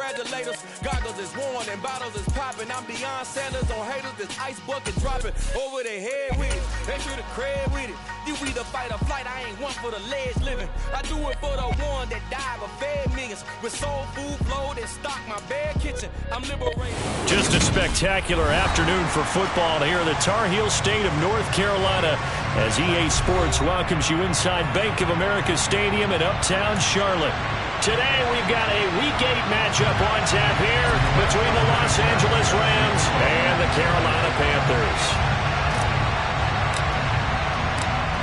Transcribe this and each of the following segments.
congratulators. Goggles is worn and bottles is popping. I'm Deion Sanders on haters, this ice bucket dropping over their head with it. Extra the cred with it. You either fight or flight, I ain't one for the ledge living. I do it for the one that died but fed millions. With soul food flowed and stock my bed kitchen. I'm liberated. Just a spectacular afternoon for football here in the Tar Heel state of North Carolina as EA Sports welcomes you inside Bank of America Stadium in Uptown Charlotte. Today we've got a Week 8 matchup on tap here between the Los Angeles Rams and the Carolina Panthers.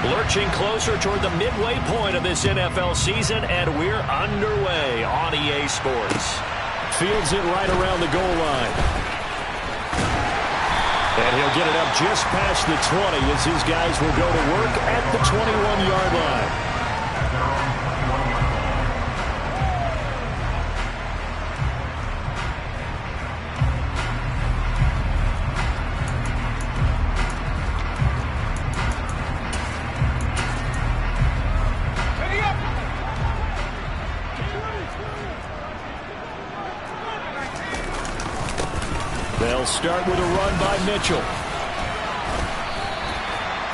Lurching closer toward the midway point of this NFL season, and we're underway on EA Sports. Fields it right around the goal line. And he'll get it up just past the 20 as his guys will go to work at the 21-yard line. They'll start with a run by Mitchell.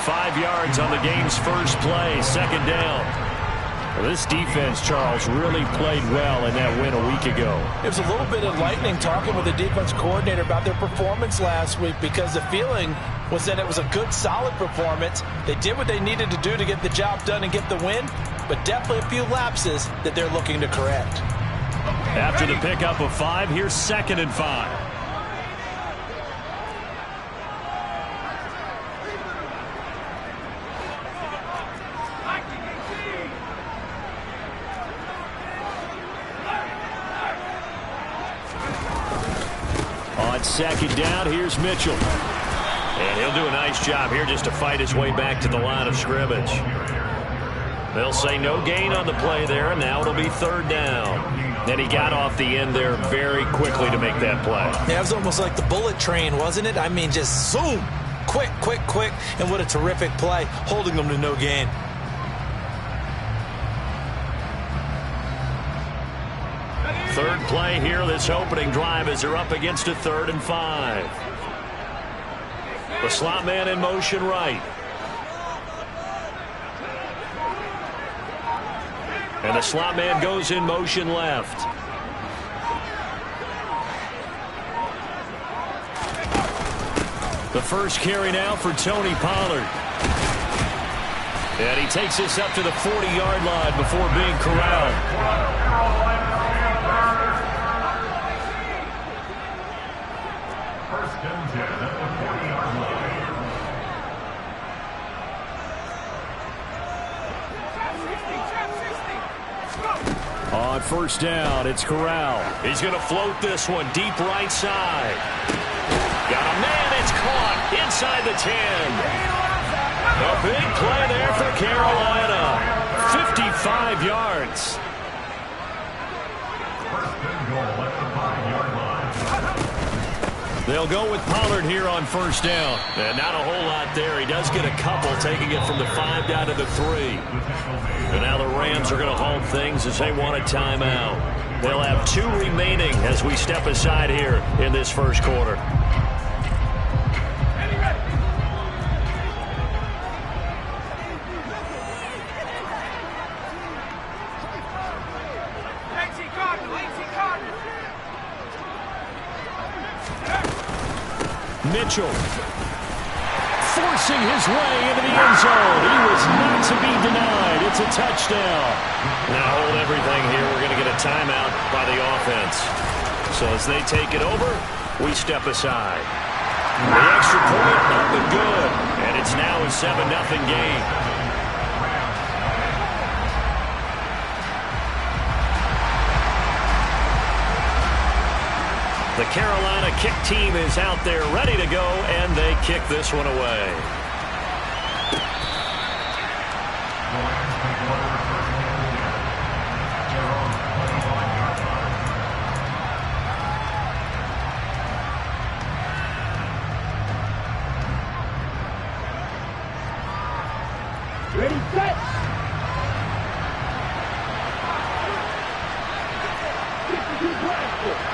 5 yards on the game's first play, second down. Well, this defense, Charles, really played well in that win a week ago. It was a little bit enlightening talking with the defense coordinator about their performance last week because the feeling was that it was a good, solid performance. They did what they needed to do to get the job done and get the win, but definitely a few lapses that they're looking to correct. After the pickup of 5, here's 2nd and 5. On 2nd down, here's Mitchell. And he'll do a nice job here just to fight his way back to the line of scrimmage. They'll say no gain on the play there, and now it'll be 3rd down. And he got off the end there very quickly to make that play. Yeah, it was almost like the bullet train, wasn't it? I mean, just zoom, quick, quick, quick, and what a terrific play, holding them to no gain. Third play here, this opening drive as they're up against a 3rd and 5. The slot man in motion right. And the slot man goes in motion left. The first carry now for Tony Pollard. And he takes this up to the 40-yard line before being corralled. On 1st down, it's Corral. He's going to float this one deep right side. Got a man, it's caught inside the 10. A big play there for Carolina. 55 yards. They'll go with Pollard here on 1st down. And not a whole lot there. He does get a couple, taking it from the 5 down to the 3. And now the Rams are going to hold things as they want a timeout. They'll have 2 remaining as we step aside here in this first quarter. Mitchell forcing his way into the end zone. He was not to be denied. It's a touchdown. Now hold everything here. We're going to get a timeout by the offense. So as they take it over, we step aside. The extra point up and good. And it's now a 7-0 game. The Carolina kick team is out there ready to go, and they kick this one away. Ready, set! This is his last one.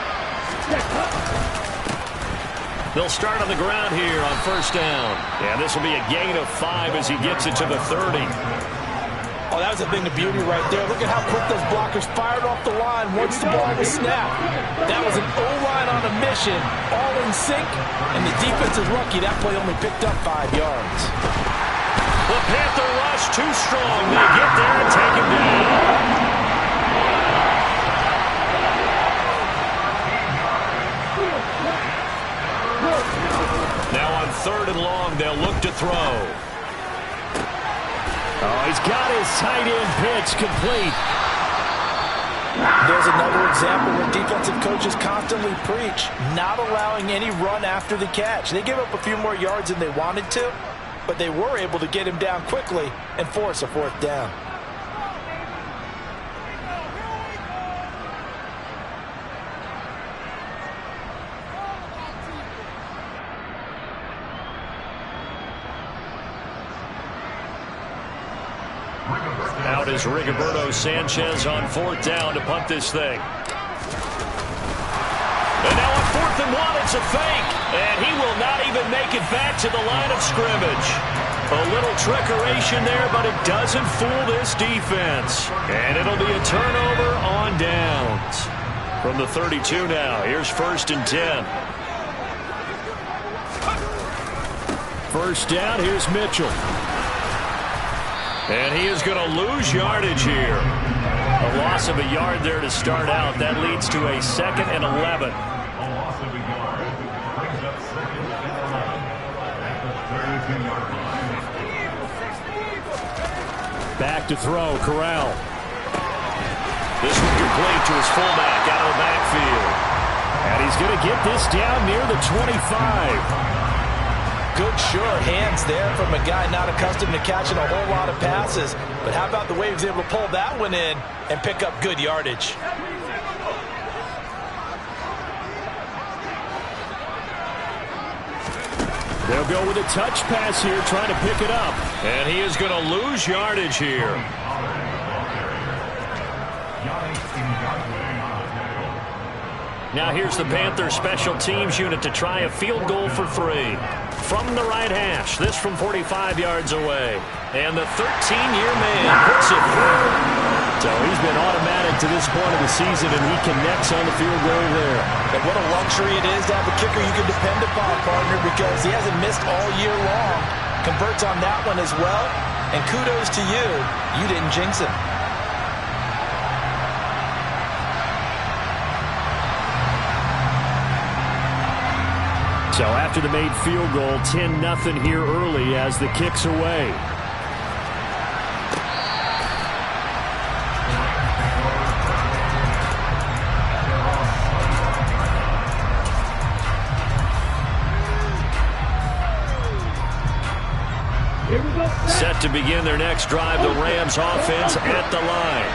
They'll start on the ground here on first down. And this will be a gain of 5 as he gets it to the 30. Oh, that was a thing of beauty right there. Look at how quick those blockers fired off the line once the ball was snapped. That was an O-line on a mission, all in sync, and the defense is lucky that play only picked up 5 yards. The Panther rush too strong. They get there and take him down. Now on 3rd and long, they'll look to throw. Oh, he's got his tight end pitch complete. There's another example where defensive coaches constantly preach not allowing any run after the catch. They give up a few more yards than they wanted to, but they were able to get him down quickly and force a 4th down. Out is Rigoberto Sanchez on 4th down to punt this thing. And now on 4th and 1, it's a fake. And he will not even make it back to the line of scrimmage. A little trickeration there, but it doesn't fool this defense. And it'll be a turnover on downs. From the 32 now, here's 1st and 10. First down, here's Mitchell. And he is going to lose yardage here. A loss of a yard there to start out. That leads to a 2nd and 11. Back to throw, Corral. This one complete to his fullback out of the backfield. And he's going to get this down near the 25. Good sure hands there from a guy not accustomed to catching a whole lot of passes. But how about the way he was able to pull that one in and pick up good yardage? They'll go with a touch pass here, trying to pick it up. And he is going to lose yardage here. Now here's the Panthers special teams unit to try a field goal for 3. From the right hash, this from 45 yards away. And the 13-year man puts it through. So he's been automatic to this point of the season, and he connects on the field goal there. And what a luxury it is to have a kicker you can depend upon, partner, because he hasn't missed all year long. Converts on that one as well. And kudos to you. You didn't jinx him. So after the made field goal, 10-0 here early as the kick's away. Set to begin their next drive, the Rams offense at the line.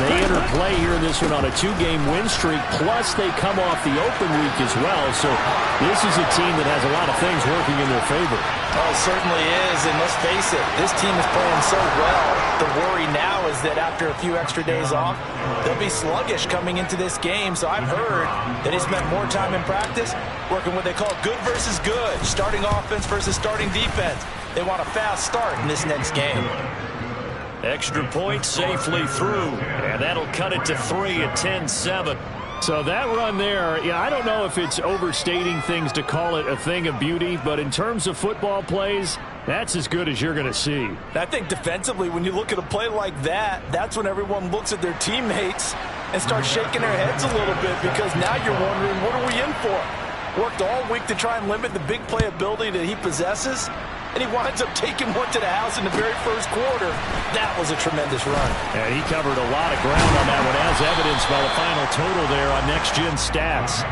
They enter play here in this one on a 2-game win streak, plus they come off the open week as well. So this is a team that has a lot of things working in their favor. Oh, it certainly is, and let's face it, this team is playing so well. The worry now is that after a few extra days off, they'll be sluggish coming into this game. So I've heard that he spent more time in practice working what they call good versus good, starting offense versus starting defense. They want a fast start in this next game. Extra point safely through, and that'll cut it to 3 at 10-7. So that run there, yeah, I don't know if it's overstating things to call it a thing of beauty, but in terms of football plays, that's as good as you're going to see. I think defensively, when you look at a play like that, that's when everyone looks at their teammates and starts shaking their heads a little bit, because now you're wondering, what are we in for? Worked all week to try and limit the big play ability that he possesses, and he winds up taking one to the house in the very first quarter. That was a tremendous run. And he covered a lot of ground on that one, as evidenced by the final total there on Next Gen Stats.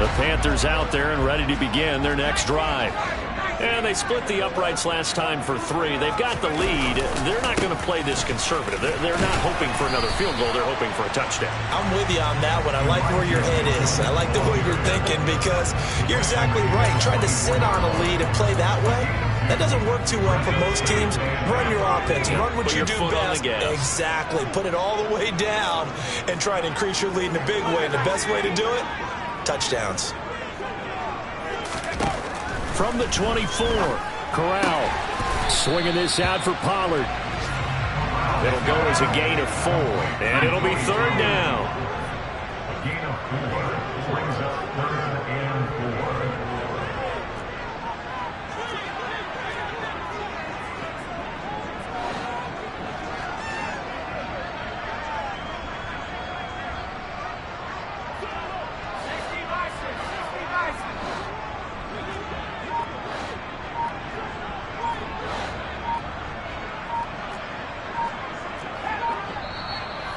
The Panthers out there and ready to begin their next drive. And they split the uprights last time for 3. They've got the lead. They're not going to play this conservative. They're not hoping for another field goal. They're hoping for a touchdown. I'm with you on that one. I like where your head is. I like the way you're thinking, because you're exactly right. Trying to sit on a lead and play that way, That doesn't work too well for most teams. Run your offense. Run what you do best. Exactly. Put it all the way down and try to increase your lead in a big way. And the best way to do it, touchdowns. From the 24, Corral swinging this out for Pollard. It'll go as a gain of 4, and it'll be 3rd down. A gain of 4 brings up 3rd and 4.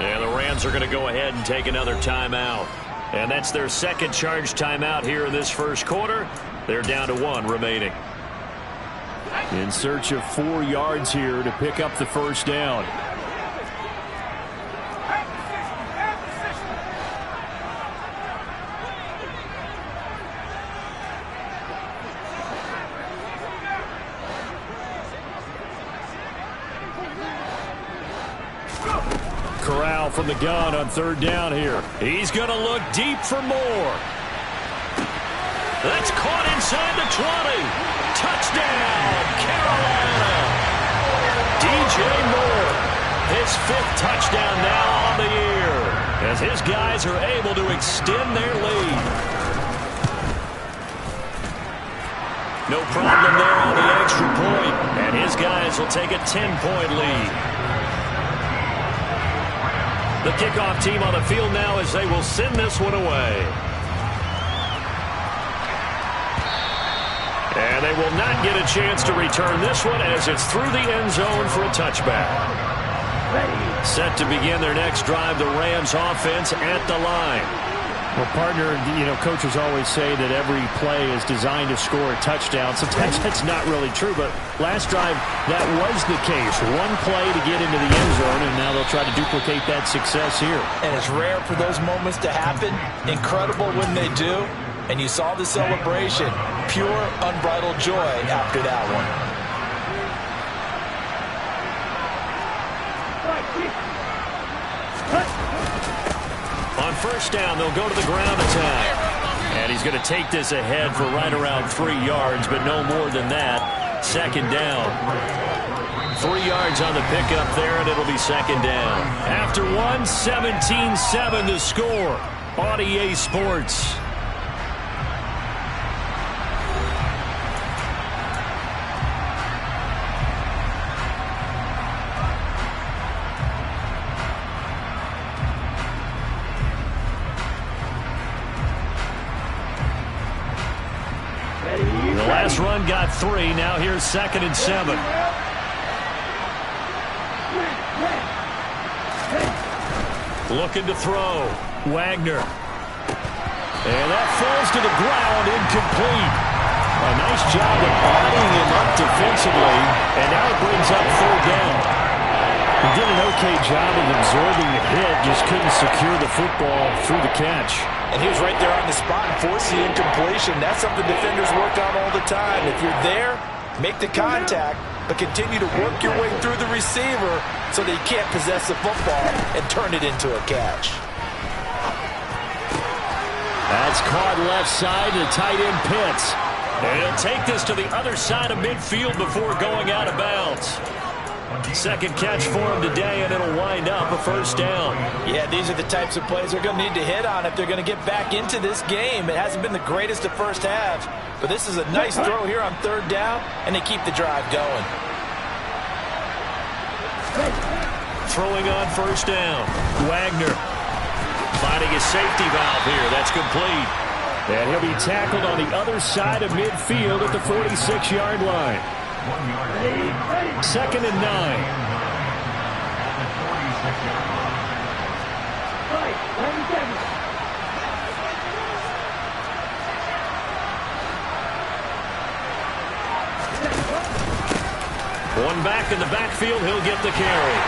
And the Rams are going to go ahead and take another timeout. And that's their second charge timeout here in this first quarter. They're down to 1 remaining. In search of 4 yards here to pick up the first down. Corral from the gun on 3rd down here. He's going to look deep for more. That's caught inside the 20. Touchdown, Carolina. DJ Moore, his 5th touchdown now on the year, as his guys are able to extend their lead. No problem there on the extra point, and his guys will take a 10-point lead. The kickoff team on the field now as they will send this one away. And they will not get a chance to return this one as it's through the end zone for a touchback. Set to begin their next drive, the Rams offense at the line. Well, partner, coaches always say that every play is designed to score a touchdown. Sometimes that's not really true, but last drive, that was the case. One play to get into the end zone, and now they'll try to duplicate that success here. And it's rare for those moments to happen. Incredible when they do. And you saw the celebration. Pure, unbridled joy after that one. On first down, they'll go to the ground attack. And he's going to take this ahead for right around 3 yards, but no more than that. 2nd down. 3 yards on the pickup there, and it'll be 2nd down. After 1, 17-7 to score on EA Sports. The last run got 3. Now here's 2nd and 7. Looking to throw. Wagner. And that falls to the ground, incomplete. A nice job of bodying him up defensively. And now it brings up 3rd down. He did an okay job of absorbing the hit, just couldn't secure the football through the catch. And he was right there on the spot and forced the incompletion. That's something defenders work on all the time. If you're there, make the contact, but continue to work your way through the receiver so that you can't possess the football and turn it into a catch. That's caught left side to tight end Pitts. And he'll take this to the other side of midfield before going out of bounds. 2nd catch for him today, and it'll wind up a 1st down. Yeah, these are the types of plays they're going to need to hit on if they're going to get back into this game. It hasn't been the greatest of first halves, but this is a nice throw here on 3rd down, and they keep the drive going. Throwing on 1st down. Wagner finding a safety valve here. That's complete. And he'll be tackled on the other side of midfield at the 46-yard line. 2nd and 9. One back in the backfield, he'll get the carry.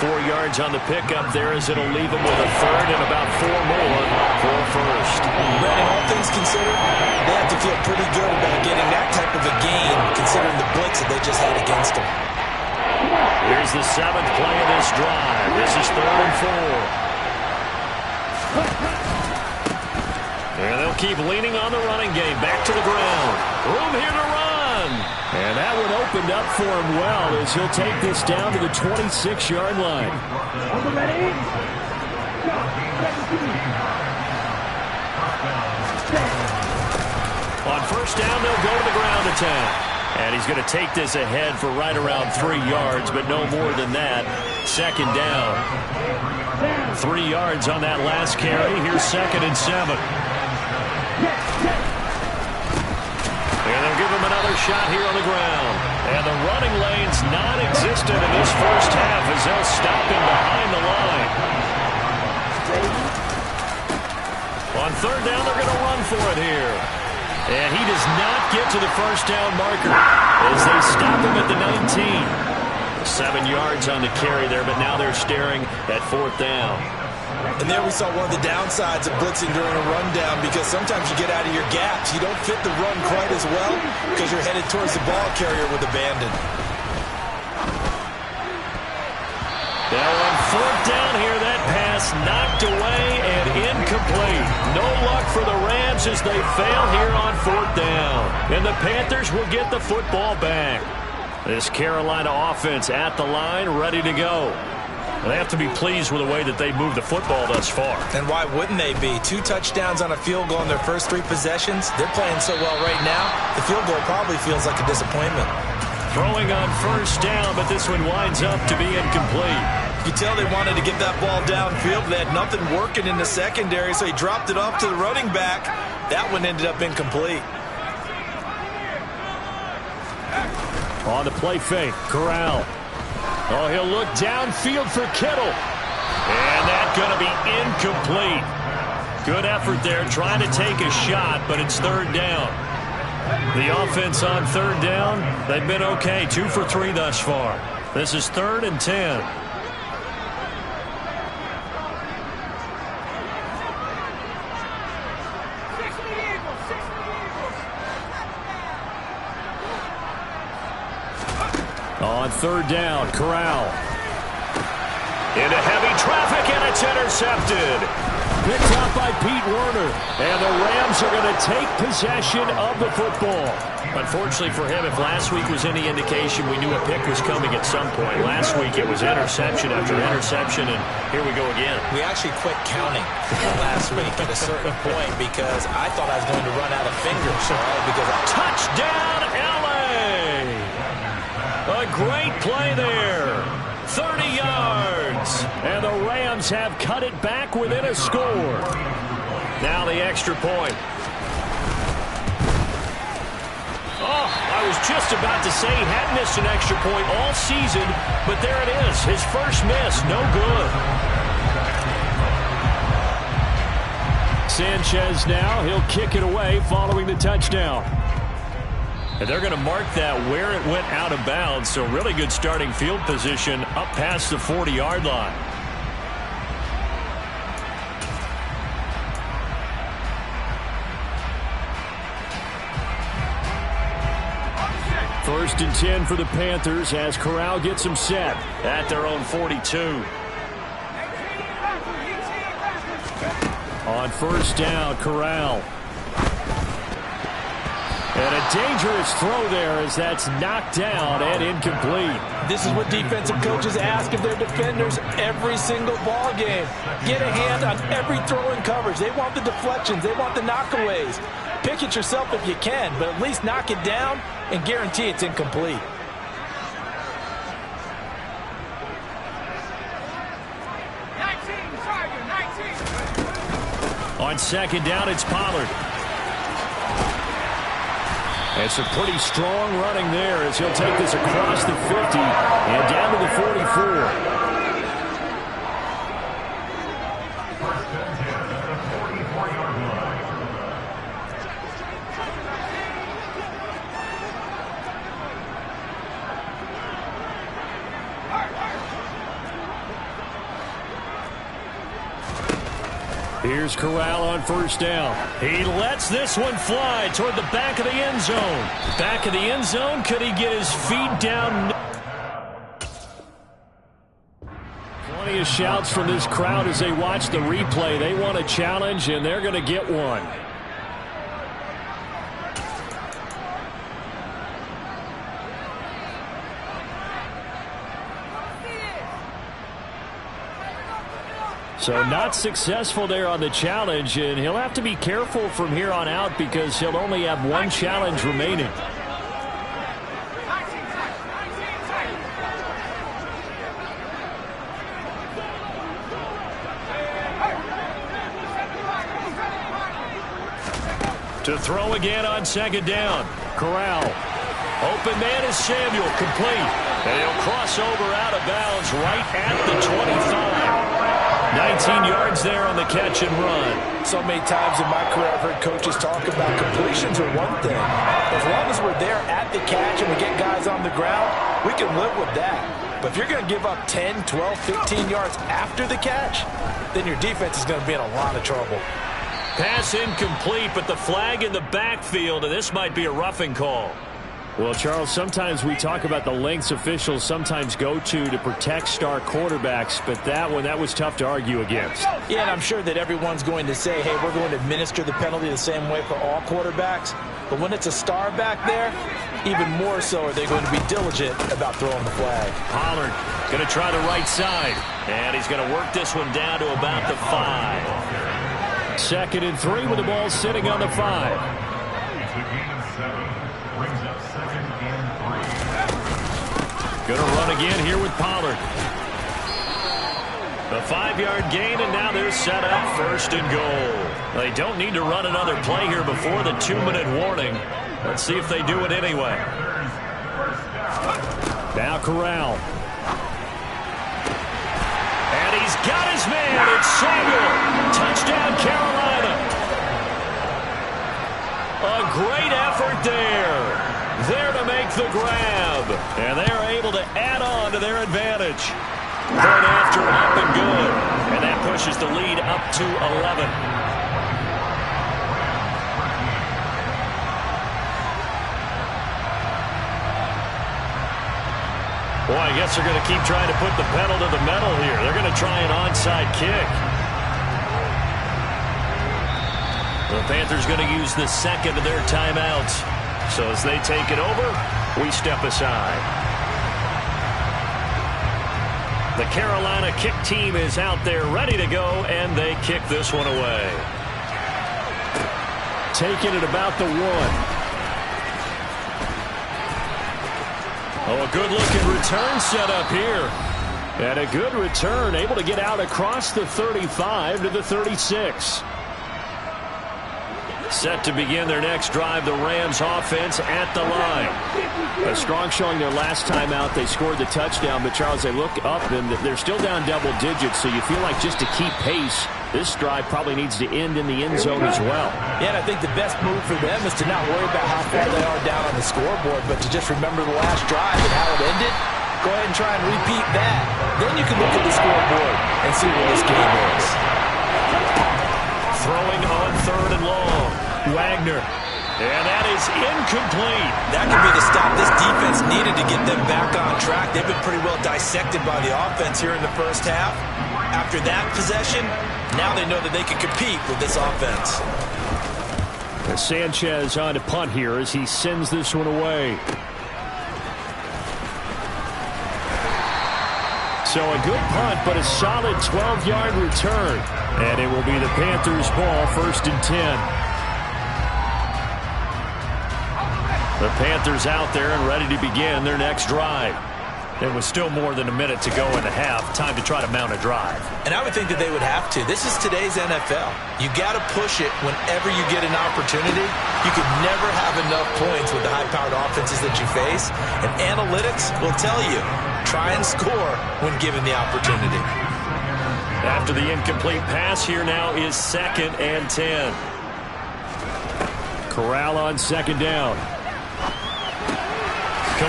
4 yards on the pickup there as it'll leave him with a 3rd and about 4 more for a 1st. Brandon, all things considered, they have to feel pretty good about getting that type of a gain mistakes that they just had against them. Here's the 7th play of this drive. This is 3rd and 4. And they'll keep leaning on the running game. Back to the ground. Room here to run. And that one opened up for him well as he'll take this down to the 26-yard line. On first down, they'll go to the ground attack. And he's going to take this ahead for right around 3 yards, but no more than that. 2nd down. 3 yards on that last carry. Here's 2nd and 7. And they'll give him another shot here on the ground. And the running lane's non-existent in this first half as they'll stop him behind the line. On 3rd down, they're going to run for it here. And he does not get to the first down marker as they stop him at the 19. 7 yards on the carry there, but now they're staring at 4th down. And there we saw one of the downsides of blitzing during a rundown, because sometimes you get out of your gaps. You don't fit the run quite as well because you're headed towards the ball carrier with abandon. Now on 4th down here, that pass knocked away and incomplete. No luck for the Rams as they fail here on 4th down. And the Panthers will get the football back. This Carolina offense at the line, ready to go. They have to be pleased with the way that they moved the football thus far. And why wouldn't they be? 2 touchdowns on a field goal in their first 3 possessions. They're playing so well right now, the field goal probably feels like a disappointment. Throwing on first down, but this one winds up to be incomplete. You could tell they wanted to get that ball downfield. They had nothing working in the secondary, so he dropped it off to the running back. That one ended up incomplete. On the play fake, Corral. Oh, he'll look downfield for Kittle. And that's going to be incomplete. Good effort there, trying to take a shot, but it's 3rd down. The offense on 3rd down, they've been okay. 2 for 3 thus far. This is 3rd and 10. On 3rd down, Corral. Into heavy traffic, and it's intercepted. Picked up by Pete Werner. And the Rams are going to take possession of the football. Unfortunately for him, if last week was any indication, we knew a pick was coming at some point. Last week it was interception after interception, and here we go again. We actually quit counting last week at a certain point because I thought I was going to run out of fingers. Touchdown, L.A.! A great play there. 30 yards. And the Rams have cut it back within a score. Now the extra point. Oh, I was just about to say he hadn't missed an extra point all season, but there it is. His first miss, no good. Sanchez now, he'll kick it away following the touchdown. And they're going to mark that where it went out of bounds, so really good starting field position up past the 40-yard line. First and 10 for the Panthers as Corral gets them set at their own 42. On first down, Corral. And a dangerous throw there as that's knocked down and incomplete. This is what defensive coaches ask of their defenders every single ball game. Get a hand on every throw in coverage. They want the deflections. They want the knockaways. Pick it yourself if you can, but at least knock it down and guarantee it's incomplete. On second down, it's Pollard. And some pretty strong running there as he'll take this across the 50 and down to the 44. Here's Corral on first down. He lets this one fly toward the back of the end zone. Back of the end zone. Could he get his feet down? Plenty of shouts from this crowd as they watch the replay. They want a challenge, and they're going to get one. So not successful there on the challenge, and he'll have to be careful from here on out because he'll only have one challenge remaining. To throw again on second down. Corral. Open man is Samuel. Complete. And he'll cross over out of bounds right at the 25. 19 yards there on the catch and run. So many times in my career I've heard coaches talk about completions are one thing. As long as we're there at the catch and we get guys on the ground, we can live with that. But if you're going to give up 10, 12, 15 yards after the catch, then your defense is going to be in a lot of trouble. Pass incomplete, but the flag in the backfield, and this might be a roughing call. Well, Charles, sometimes we talk about the lengths officials sometimes go to protect star quarterbacks, but that one, that was tough to argue against. Yeah, and I'm sure that everyone's going to say, hey, we're going to administer the penalty the same way for all quarterbacks. But when it's a star back there, even more so are they going to be diligent about throwing the flag. Pollard going to try the right side, and he's going to work this one down to about the 5. 2nd and 3 with the ball sitting on the 5. Going to run again here with Pollard. The 5-yard gain, and now they're set up 1st and goal. They don't need to run another play here before the 2-minute warning. Let's see if they do it anyway. Now Corral. And he's got his man. It's Samuel. Touchdown, Carolina. A great effort there. There to make the grab. And they're able to add on to their advantage. Point after up and good. And that pushes the lead up to 11. Boy, I guess they're going to keep trying to put the pedal to the metal here. They're going to try an onside kick. The Panthers going to use the 2nd of their timeouts. So as they take it over, we step aside. The Carolina kick team is out there ready to go, and they kick this one away. Taking it about the 1. Oh, a good-looking return set up here. And a good return, able to get out across the 35 to the 36. Set to begin their next drive, the Rams offense at the line. A strong showing their last time out. They scored the touchdown, but Charles, they look up and they're still down double digits, so you feel like just to keep pace, this drive probably needs to end in the end zone as well. Yeah, and I think the best move for them is to not worry about how far they are down on the scoreboard, but to just remember the last drive and how it ended. Go ahead and try and repeat that. Then you can look at the scoreboard and see where this game is. Throwing on 3rd and long. Wagner. And that is incomplete. That could be the stop this defense needed to get them back on track. They've been pretty well dissected by the offense here in the first half. After that possession, now they know that they can compete with this offense. Sanchez on to punt here as he sends this one away. So a good punt, but a solid 12-yard return. And it will be the Panthers' ball, 1st and 10. The Panthers out there and ready to begin their next drive. There was still more than a minute to go in the half. Time to try to mount a drive. And I would think that they would have to. This is today's NFL. You got to push it whenever you get an opportunity. You could never have enough points with the high-powered offenses that you face. And analytics will tell you, try and score when given the opportunity. After the incomplete pass, here now is 2nd and 10. Corral on 2nd down.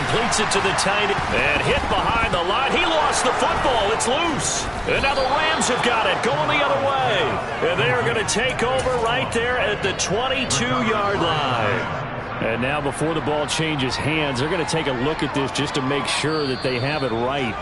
completes it to the tight end. And hit behind the line. He lost the football. It's loose. And now the Rams have got it, going the other way. And they are going to take over right there at the 22-yard line. And now before the ball changes hands, they're going to take a look at this just to make sure that they have it right.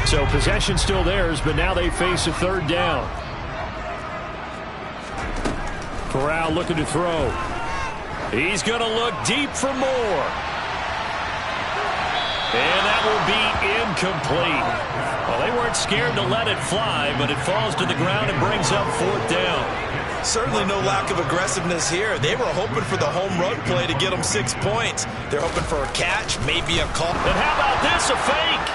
So possession still theirs, but now they face a third down. Corral looking to throw. He's going to look deep for more. And that will be incomplete. Well, they weren't scared to let it fly, but it falls to the ground and brings up fourth down. Certainly no lack of aggressiveness here. They were hoping for the home run play to get them 6 points. They're hoping for a catch, maybe a call. And how about this, a fake?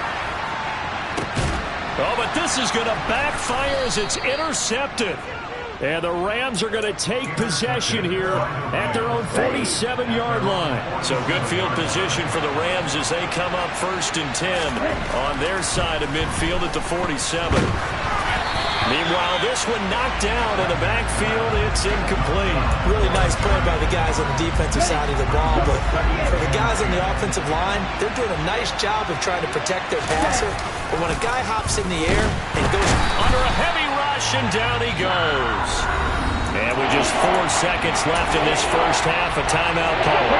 Oh, but this is going to backfire as it's intercepted. And the Rams are going to take possession here at their own 47-yard line. So good field position for the Rams as they come up 1st and 10 on their side of midfield at the 47. Meanwhile, this one knocked down in the backfield. It's incomplete. Really nice play by the guys on the defensive side of the ball, but for the guys on the offensive line, they're doing a nice job of trying to protect their passer. But when a guy hops in the air and goes under a heavy rush, and down he goes. And with just 4 seconds left in this first half, a timeout call.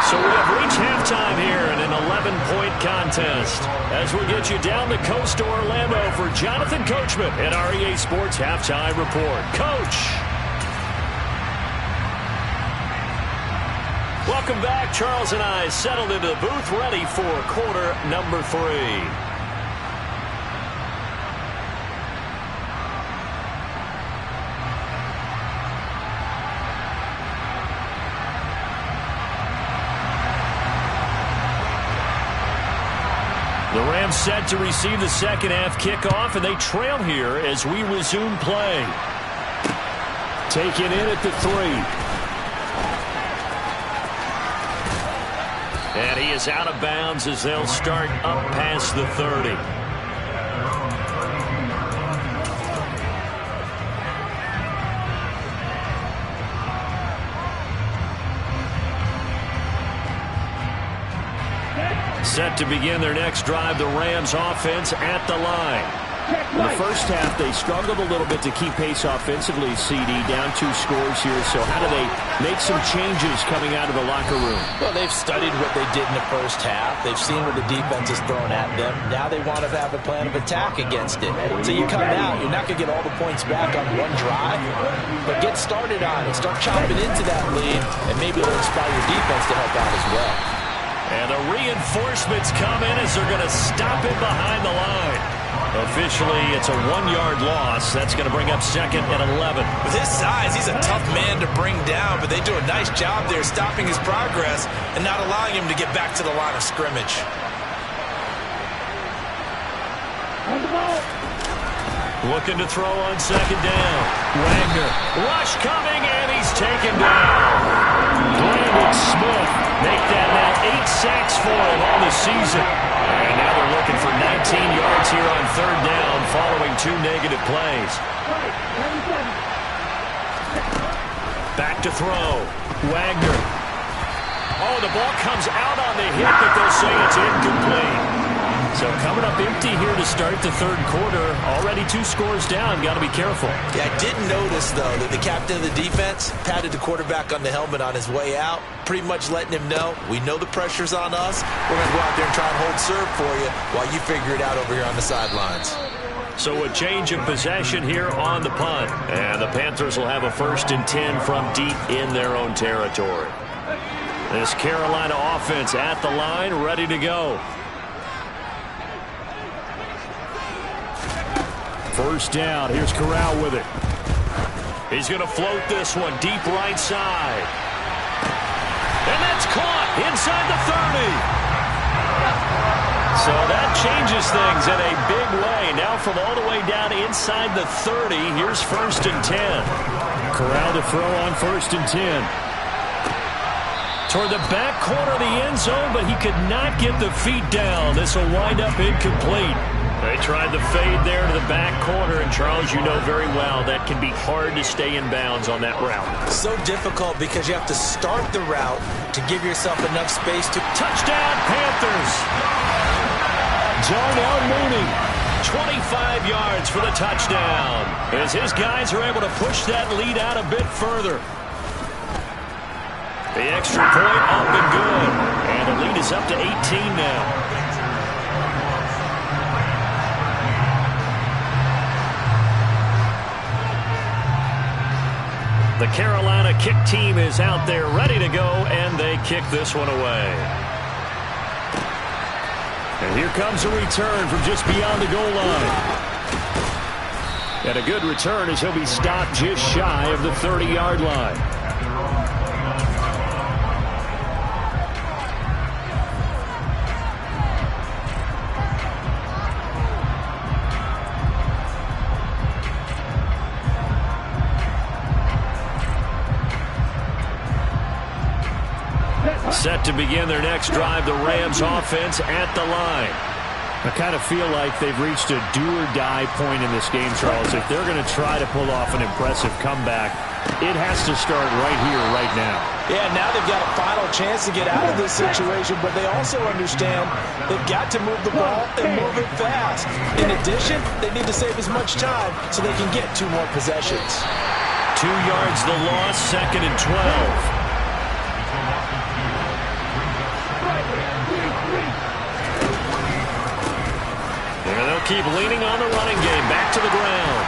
So we have reached halftime here in an 11-point contest as we get you down the coast to Orlando for Jonathan Coachman and our EA Sports Halftime Report. Coach. Welcome back. Charles and I settled into the booth ready for quarter number 3. The Rams set to receive the second half kickoff, and they trail here as we resume play. Taken in at the 3. And he is out of bounds as they'll start up past the 30. Set to begin their next drive, the Rams offense at the line. In the first half, they struggled a little bit to keep pace offensively, CD, down 2 scores here. So how do they make some changes coming out of the locker room? Well, they've studied what they did in the first half. They've seen what the defense is throwing at them. Now they want to have a plan of attack against it. So you come out, you're not going to get all the points back on one drive, but get started on it. Start chopping into that lead, and maybe it'll inspire your defense to help out as well. And the reinforcements come in as they're going to stop it behind the line. Officially, it's a 1-yard loss. That's going to bring up 2nd and 11. With his size, he's a tough man to bring down, but they do a nice job there stopping his progress and not allowing him to get back to the line of scrimmage. Looking to throw on 2nd down. Wagner. Rush coming, and he's taken down. Brandon Smith make that now 8 sacks for him on the season. And now they're looking for 19 yards here on 3rd down following 2 negative plays. Back to throw. Wagner. Oh, the ball comes out on the hit, but they'll say it's incomplete. So coming up empty here to start the 3rd quarter. Already 2 scores down. Got to be careful. Yeah, I did notice, though, that the captain of the defense patted the quarterback on the helmet on his way out, pretty much letting him know, we know the pressure's on us. We're going to go out there and try and hold serve for you while you figure it out over here on the sidelines. So a change of possession here on the punt. And the Panthers will have a 1st and 10 from deep in their own territory. This Carolina offense at the line, ready to go. 1st down. Here's Corral with it. He's going to float this one deep right side. And that's caught inside the 30. So that changes things in a big way. Now from all the way down inside the 30, here's 1st and 10. Corral to throw on 1st and 10. Toward the back corner of the end zone, but he could not get the feet down. This will wind up incomplete. They tried the fade there to the back corner, and Charles, you know very well that can be hard to stay in bounds on that route. So difficult because you have to start the route to give yourself enough space to... Touchdown, Panthers! Darnell Mooney, 25 yards for the touchdown, as his guys are able to push that lead out a bit further. The extra point up and good, and the lead is up to 18 now. The Carolina kick team is out there ready to go, and they kick this one away. And here comes a return from just beyond the goal line. And a good return as he'll be stopped just shy of the 30-yard line. Set to begin their next drive, the Rams offense at the line. I kind of feel like they've reached a do-or-die point in this game, Charles. If they're going to try to pull off an impressive comeback, it has to start right here, right now. Yeah, now they've got a final chance to get out of this situation, but they also understand they've got to move the ball and move it fast. In addition, they need to save as much time so they can get 2 more possessions. 2 yards the loss, 2nd and 12. And they'll keep leaning on the running game. Back to the ground.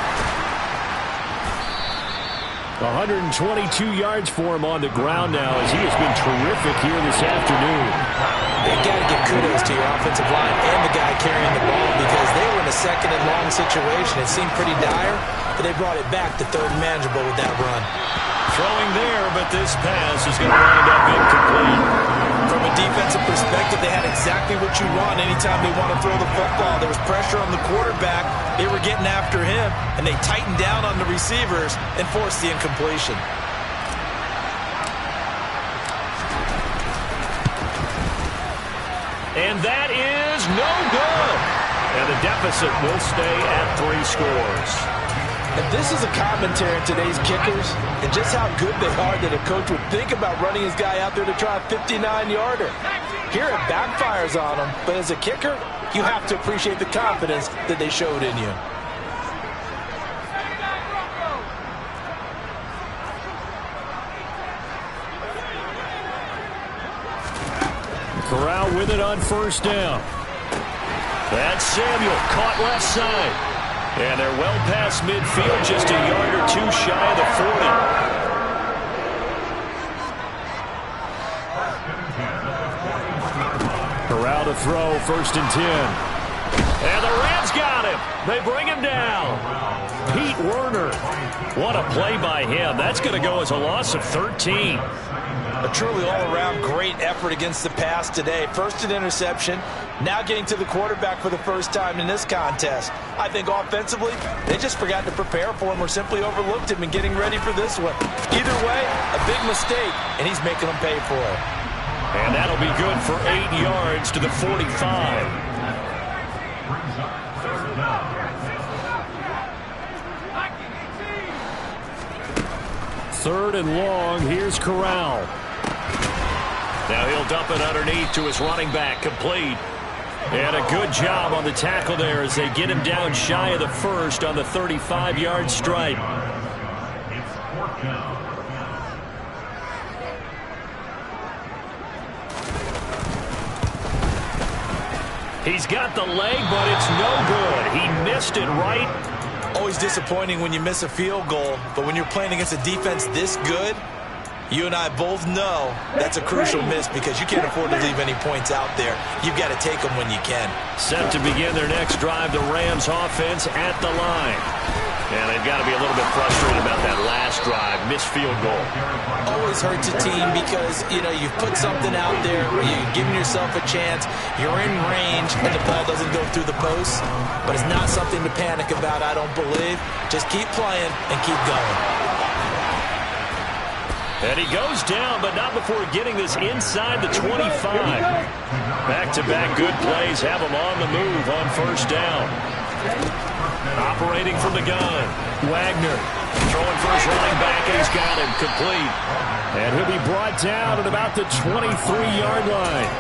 122 yards for him on the ground now, as he has been terrific here this afternoon. They've got to give kudos to your offensive line and the guy carrying the ball, because they were in a 2nd and long situation. It seemed pretty dire, but they brought it back to 3rd and manageable with that run. Throwing there, but this pass is going to wind up incomplete. From a defensive perspective, they had exactly what you want anytime they want to throw the football. There was pressure on the quarterback. They were getting after him, and they tightened down on the receivers and forced the incompletion. And that is no good. And the deficit will stay at 3 scores. And this is a commentary on today's kickers and just how good they are that a coach would think about running his guy out there to try a 59-yarder. Here it backfires on him, but as a kicker, you have to appreciate the confidence that they showed in you. Corral with it on 1st down. That's Samuel, caught left side. And they're well past midfield, just a yard or 2 shy of the 40. Corral to throw, 1st and 10. And the Rams got him. They bring him down. Pete Werner. What a play by him. That's going to go as a loss of 13. A truly all-around great effort against the pass today. First an interception, now getting to the quarterback for the first time in this contest. I think offensively, they just forgot to prepare for him or simply overlooked him in getting ready for this one. Either way, a big mistake, and he's making them pay for it. And that'll be good for 8 yards to the 45. Third and long, here's Corral. Now he'll dump it underneath to his running back, complete. And a good job on the tackle there as they get him down shy of the 1st on the 35-yard stripe. He's got the leg, but it's no good. He missed it right. Always disappointing when you miss a field goal, but when you're playing against a defense this good, you and I both know that's a crucial miss because you can't afford to leave any points out there. You've got to take them when you can. Set to begin their next drive, the Rams offense at the line. And they've got to be a little bit frustrated about that last drive, missed field goal. Always hurts a team because, you've put something out there where you're giving yourself a chance, you're in range, and the ball doesn't go through the post. But it's not something to panic about, I don't believe. Just keep playing and keep going. And he goes down, but not before getting this inside the 25. Back-to-back good plays have him on the move on first down. Operating from the gun. Wagner throwing for his running back, and he's got him complete. And he'll be brought down at about the 23-yard line.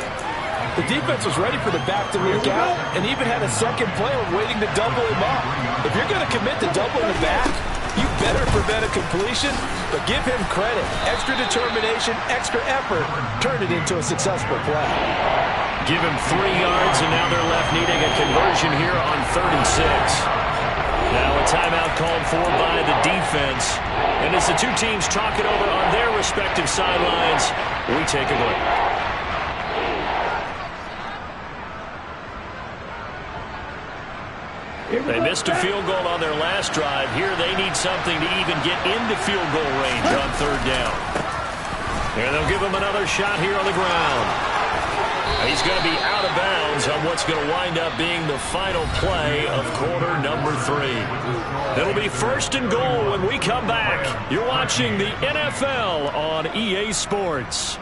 The defense was ready for the back to leak out and even had a second player waiting to double him up. If you're going to commit to doubling the back, you better prevent a completion, but give him credit. Extra determination, extra effort, turned it into a successful play. Give him 3 yards, and now they're left needing a conversion here on 36. Now a timeout called for by the defense. And as the two teams talk it over on their respective sidelines, we take a break. They missed a field goal on their last drive. Here they need something to even get into field goal range on third down. And they'll give him another shot here on the ground. He's going to be out of bounds on what's going to wind up being the final play of quarter number 3. It'll be first and goal when we come back. You're watching the NFL on EA Sports.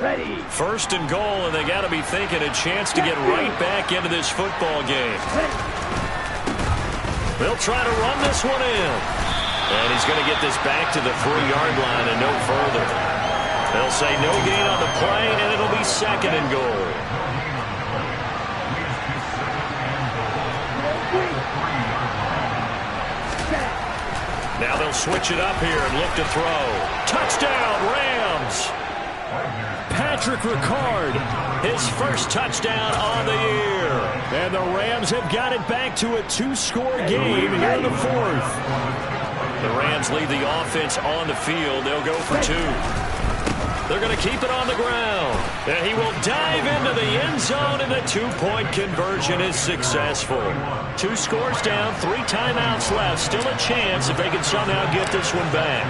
Ready. First and goal, and they got to be thinking a chance to get right back into this football game. They'll try to run this one in. And he's going to get this back to the 3-yard line and no further. They'll say no gain on the play, and it'll be second and goal. Now they'll switch it up here and look to throw. Touchdown, Rams! Patrick Ricard, his first touchdown on the year. And the Rams have got it back to a 2-score game here in the 4th. The Rams leave the offense on the field. They'll go for 2. They're going to keep it on the ground. And he will dive into the end zone, and the 2-point conversion is successful. 2 scores down, 3 timeouts left. Still a chance if they can somehow get this one back.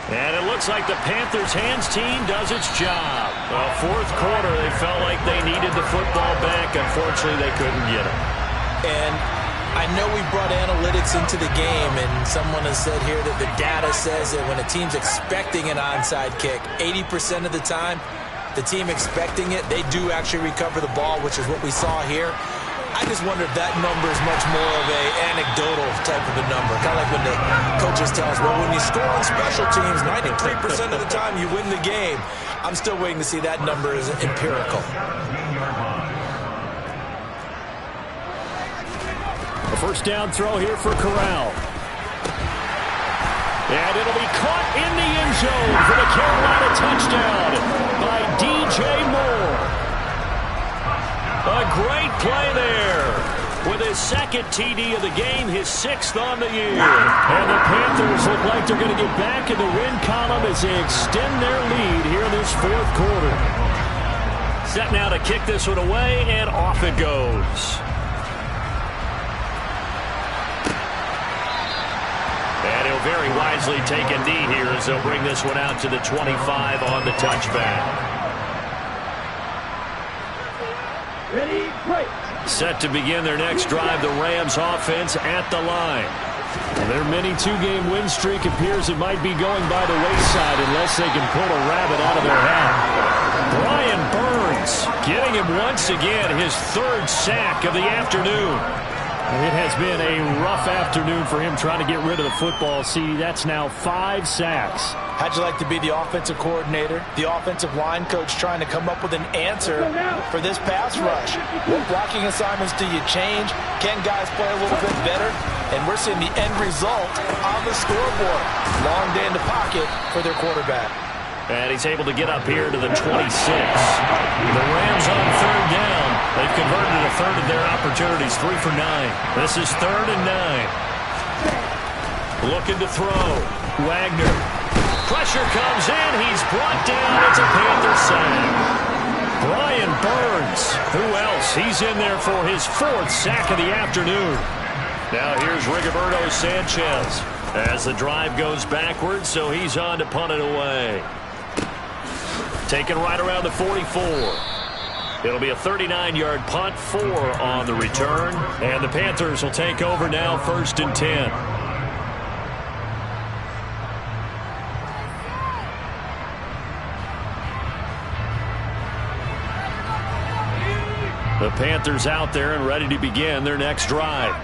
And it looks like the Panthers' hands team does its job. Well, 4th quarter, they felt like they needed the football back. Unfortunately, they couldn't get it. And I know we brought analytics into the game, and someone has said here that the data says that when a team's expecting an onside kick, 80% of the time, the team expecting it, they do actually recover the ball, which is what we saw here. I just wonder if that number is much more of a anecdotal type of a number. Kind of like when the coaches tell us, well, when you score on special teams, 93% of the time you win the game. I'm still waiting to see that number as empirical. A first down throw here for Corral. And it'll be caught in the end zone for the Carolina touchdown by DJ Moore. A great play there with his second TD of the game, his 6th on the year. And the Panthers look like they're going to get back in the win column as they extend their lead here in this 4th quarter. Set now to kick this one away, and off it goes. And he'll very wisely take a knee here as they'll bring this one out to the 25 on the touchback. Ready, break. Set to begin their next drive, the Rams offense at the line. Their mini 2-game win streak appears it might be going by the wayside unless they can pull a rabbit out of their hat. Brian Burns getting him once again, his 3rd sack of the afternoon. It has been a rough afternoon for him trying to get rid of the football. See, that's now 5 sacks. How'd you like to be the offensive coordinator, the offensive line coach trying to come up with an answer for this pass rush? What blocking assignments do you change? Can guys play a little bit better? And we're seeing the end result on the scoreboard. Long day in the pocket for their quarterback. And he's able to get up here to the 26. The Rams on third down. They've converted a third of their opportunities, 3 for 9. This is 3rd and 9. Looking to throw. Wagner. Pressure comes in. He's brought down. It's a Panther sack. Brian Burns. Who else? He's in there for his 4th sack of the afternoon. Now here's Rigoberto Sanchez as the drive goes backwards, so he's on to punt it away. Taken right around the 44. It'll be a 39-yard punt, 4 on the return, and the Panthers will take over now, 1st and 10. The Panthers out there and ready to begin their next drive.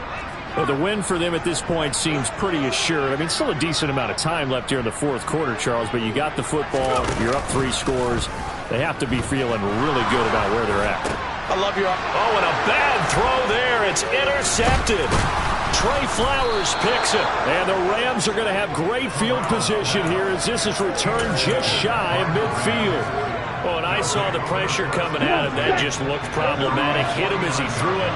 Well, the win for them at this point seems pretty assured. I mean, still a decent amount of time left here in the 4th quarter, Charles, but you got the football. You're up 3 scores. They have to be feeling really good about where they're at. I love your... Oh, and a bad throw there. It's intercepted. Trey Flowers picks it. And the Rams are going to have great field position here as this is returned just shy of midfield. Oh, and I saw the pressure coming at him. That just looked problematic. Hit him as he threw it.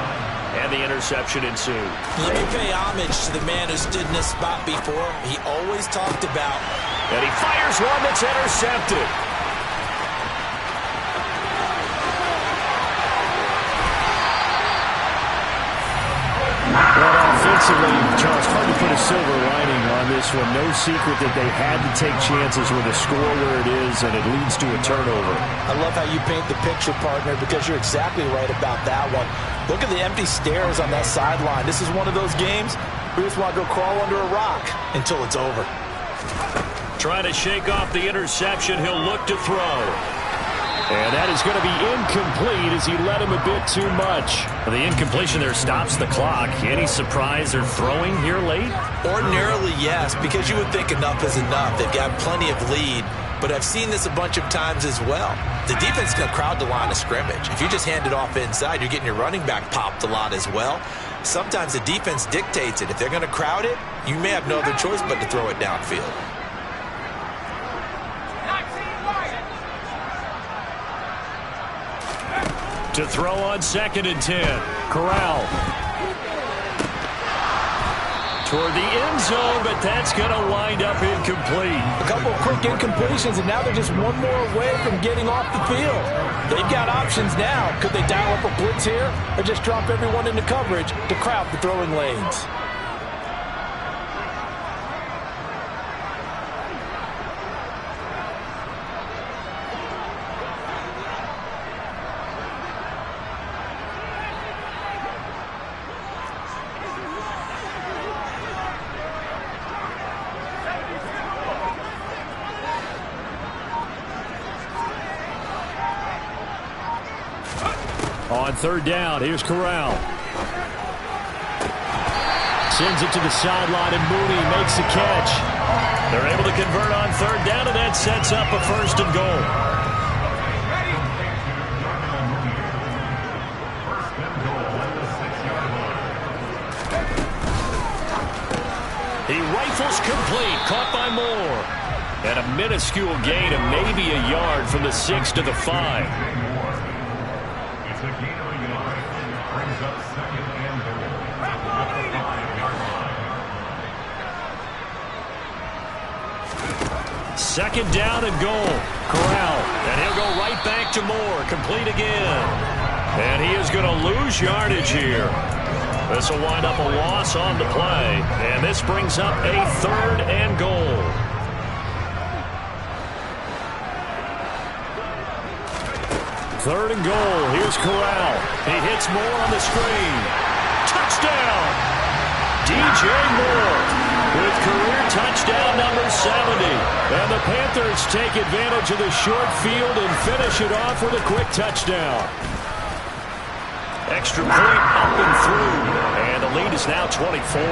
And the interception ensued. Let me pay homage to the man who stood in this spot before. He always talked about. And he fires one that's intercepted. Well, offensively, Charles, hard to put a silver lining on this one. No secret that they had to take chances with a score where it is, and it leads to a turnover. I love how you paint the picture, partner, because you're exactly right about that one. Look at the empty stares on that sideline. This is one of those games where you just want to go crawl under a rock until it's over. Trying to shake off the interception. He'll look to throw. And that is going to be incomplete as he led him a bit too much. The incompletion there stops the clock. Any surprise they're throwing here late? Ordinarily, yes, because you would think enough is enough. They've got plenty of lead, but I've seen this a bunch of times as well. The defense is going to crowd the line of scrimmage. If you just hand it off inside, you're getting your running back popped a lot as well. Sometimes the defense dictates it. If they're going to crowd it, you may have no other choice but to throw it downfield. To throw on 2nd and 10. Corral. Toward the end zone, but that's going to wind up incomplete. A couple of quick incompletions, and now they're just one more away from getting off the field. They've got options now. Could they dial up a blitz here or just drop everyone into coverage to crowd the throwing lanes? On 3rd down, here's Corral. Sends it to the sideline, and Mooney makes the catch. They're able to convert on 3rd down, and that sets up a 1st and goal. He rifles complete, caught by Moore. And a minuscule gain of maybe a yard from the 6 to the 5. It's a gain of a yard. Brings up 2nd and goal. At the 5-yard line. 2nd down and goal. Corral. And he'll go right back to Moore. Complete again. And he is going to lose yardage here. This will wind up a loss on the play. And this brings up a 3rd and goal. Third and goal. Here's Corral. He hits Moore on the screen. Touchdown! DJ Moore with career touchdown number 70. And the Panthers take advantage of the short field and finish it off with a quick touchdown. Extra point up and through. And the lead is now 24.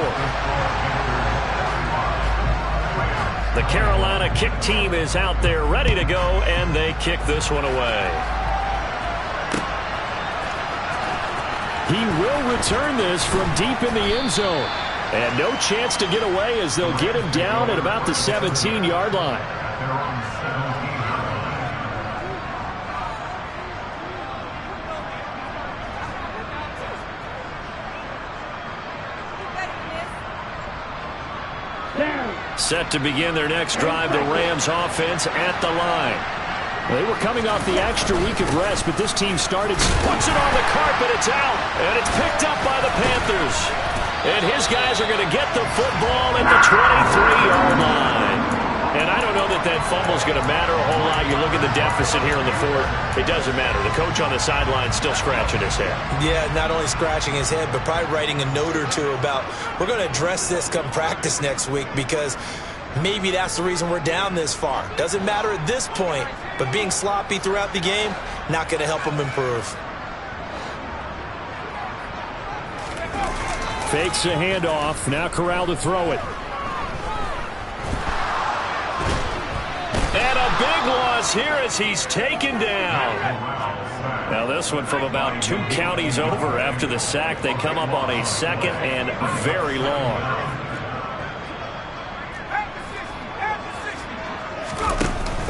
The Carolina kick team is out there ready to go, and they kick this one away. He will return this from deep in the end zone. And no chance to get away as they'll get him down at about the 17-yard line. They're on 17. Set to begin their next drive, the Rams offense at the line. They were coming off the extra week of rest, but this team started, puts it on the carpet, it's out, and it's picked up by the Panthers. And his guys are going to get the football at the 23-yard line. And I don't know that that fumble's going to matter a whole lot. You look at the deficit here in the fourth, it doesn't matter. The coach on the sideline still scratching his head. Yeah, not only scratching his head, but probably writing a note or two about, we're going to address this come practice next week, because maybe that's the reason we're down this far. Doesn't matter at this point, but being sloppy throughout the game, not going to help them improve. Fakes a handoff. Now Corral to throw it. And a big loss here as he's taken down. Now this one from about 2 counties over after the sack. They come up on a second and very long.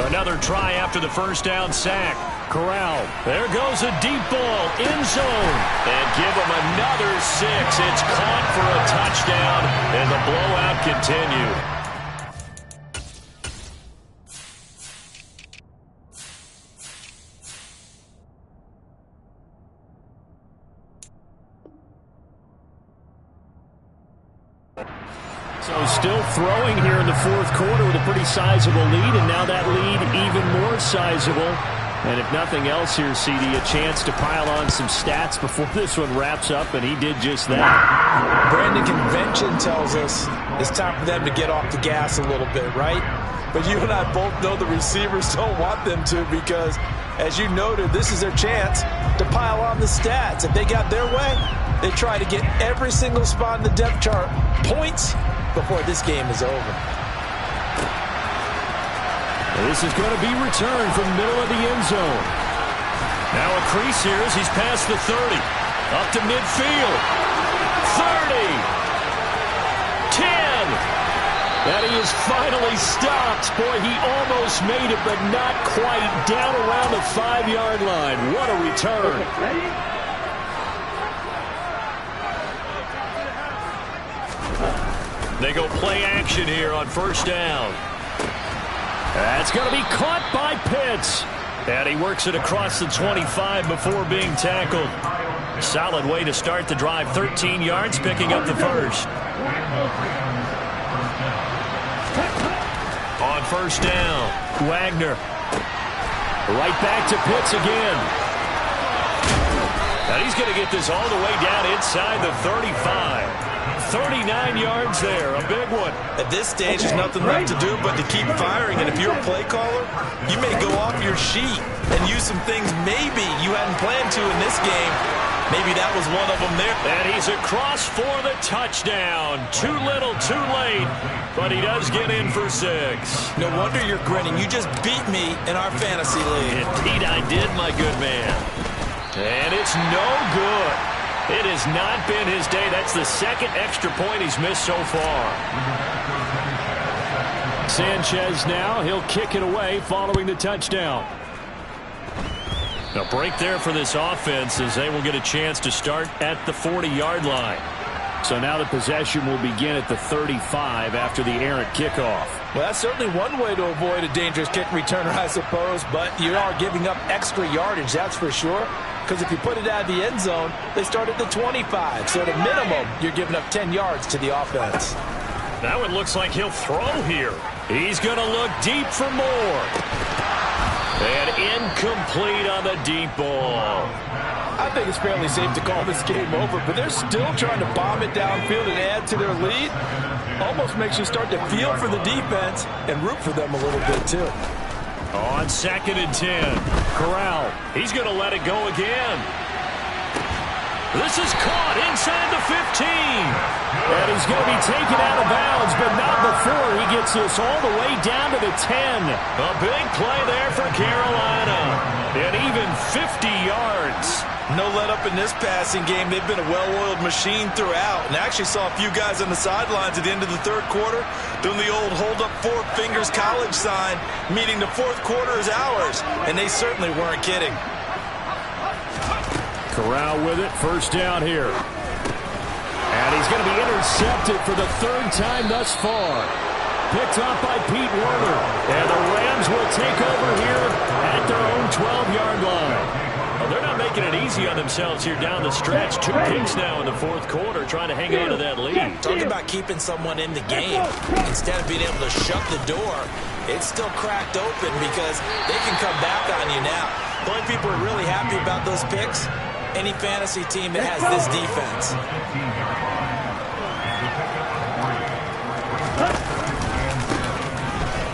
Another try after the first down sack. Corral. There goes a deep ball. End zone. And give him another 6. It's caught for a touchdown. And the blowout continued. So still throwing here in the fourth quarter with a pretty sizable lead, and now that lead even more sizable. And if nothing else here, CD, a chance to pile on some stats before this one wraps up, and he did just that. Brandon, convention tells us it's time for them to get off the gas a little bit, right? But you and I both know the receivers don't want them to, because, as you noted, this is their chance to pile on the stats. If they got their way, they try to get every single spot in the depth chart points before this game is over. This is going to be returned from the middle of the end zone. Now a crease here as he's past the 30. Up to midfield. 30. 10. And he is finally stopped. Boy, he almost made it, but not quite. Down around the 5-yard line. What a return. They go play action here on first down. That's going to be caught by Pitts. And he works it across the 25 before being tackled. Solid way to start the drive. 13 yards, picking up the first. On first down, Wagner. Right back to Pitts again. And he's going to get this all the way down inside the 35. 39 yards there, a big one. At this stage, there's nothing left to do but to keep firing. And if you're a play caller, you may go off your sheet and use some things maybe you hadn't planned to in this game. Maybe that was one of them there. And he's across for the touchdown. Too little, too late, but he does get in for 6. No wonder you're grinning. You just beat me in our fantasy league. Indeed, I did, my good man. And it's no good. It has not been his day. That's the second extra point he's missed so far. Sanchez now. He'll kick it away following the touchdown. A break there for this offense as they will get a chance to start at the 40-yard line. So now the possession will begin at the 35 after the errant kickoff. Well, that's certainly one way to avoid a dangerous kick returner, I suppose, but you are giving up extra yardage, that's for sure. Because if you put it out of the end zone, they start at the 25. So at a minimum, you're giving up 10 yards to the offense. That one looks like he'll throw here. He's going to look deep for more. And incomplete on the deep ball. I think it's fairly safe to call this game over, but they're still trying to bomb it downfield and add to their lead. Almost makes you start to feel for the defense and root for them a little bit, too. On 2nd and 10, Corral. He's going to let it go again. This is caught inside the 15. And he's going to be taken out of bounds, but not before he gets this all the way down to the 10. A big play there for Carolina. And even 50 yards. No let up in this passing game. They've been a well-oiled machine throughout. And I actually saw a few guys on the sidelines at the end of the third quarter doing the old hold up 4 fingers college sign, meaning the fourth quarter is ours. And they certainly weren't kidding. Corral with it. First down here. And he's going to be intercepted for the 3rd time thus far. picked off by Pete Werner. And the Rams will take over here at their own 12-yard line. Well, they're not making it easy on themselves here down the stretch. 2 picks now in the fourth quarter, trying to hang on to that lead. Talk about keeping someone in the game. Instead of being able to shut the door, it's still cracked open because they can come back on you now. The only people who are really happy about those picks, any fantasy team that has this defense.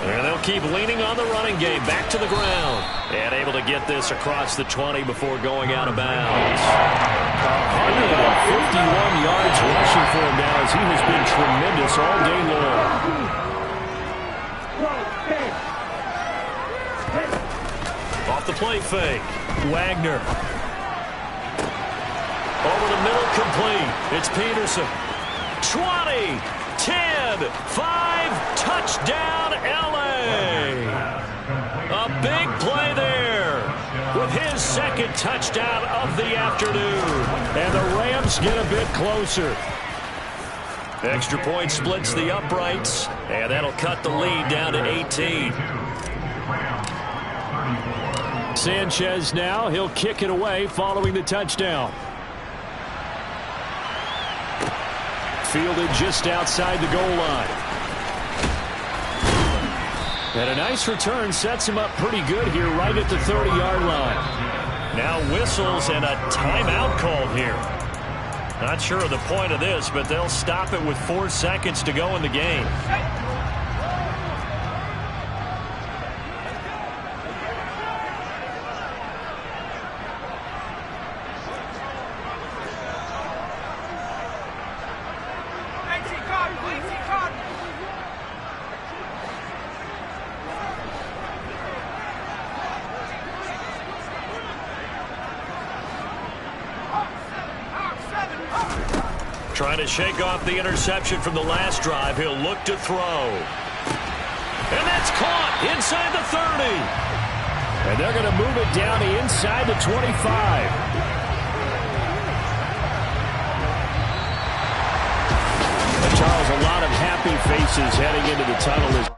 And they'll keep leaning on the running game. Back to the ground. And able to get this across the 20 before going out of bounds. 151 yards rushing for him now as he has been tremendous all day long. Off the play fake. Wagner. Over the middle, complete. It's Peterson. 20, 10, 5, touchdown, L.A. A big play there with his second touchdown of the afternoon. And the Rams get a bit closer. Extra point splits the uprights, and that'll cut the lead down to 18. Sanchez now, he'll kick it away following the touchdown. Fielded just outside the goal line. And a nice return sets him up pretty good here right at the 30-yard line. Now whistles and a timeout called here. Not sure of the point of this, but they'll stop it with 4 seconds to go in the game. Trying to shake off the interception from the last drive. He'll look to throw. And that's caught inside the 30. And they're going to move it down to inside the 25. And Charles, a lot of happy faces heading into the tunnel.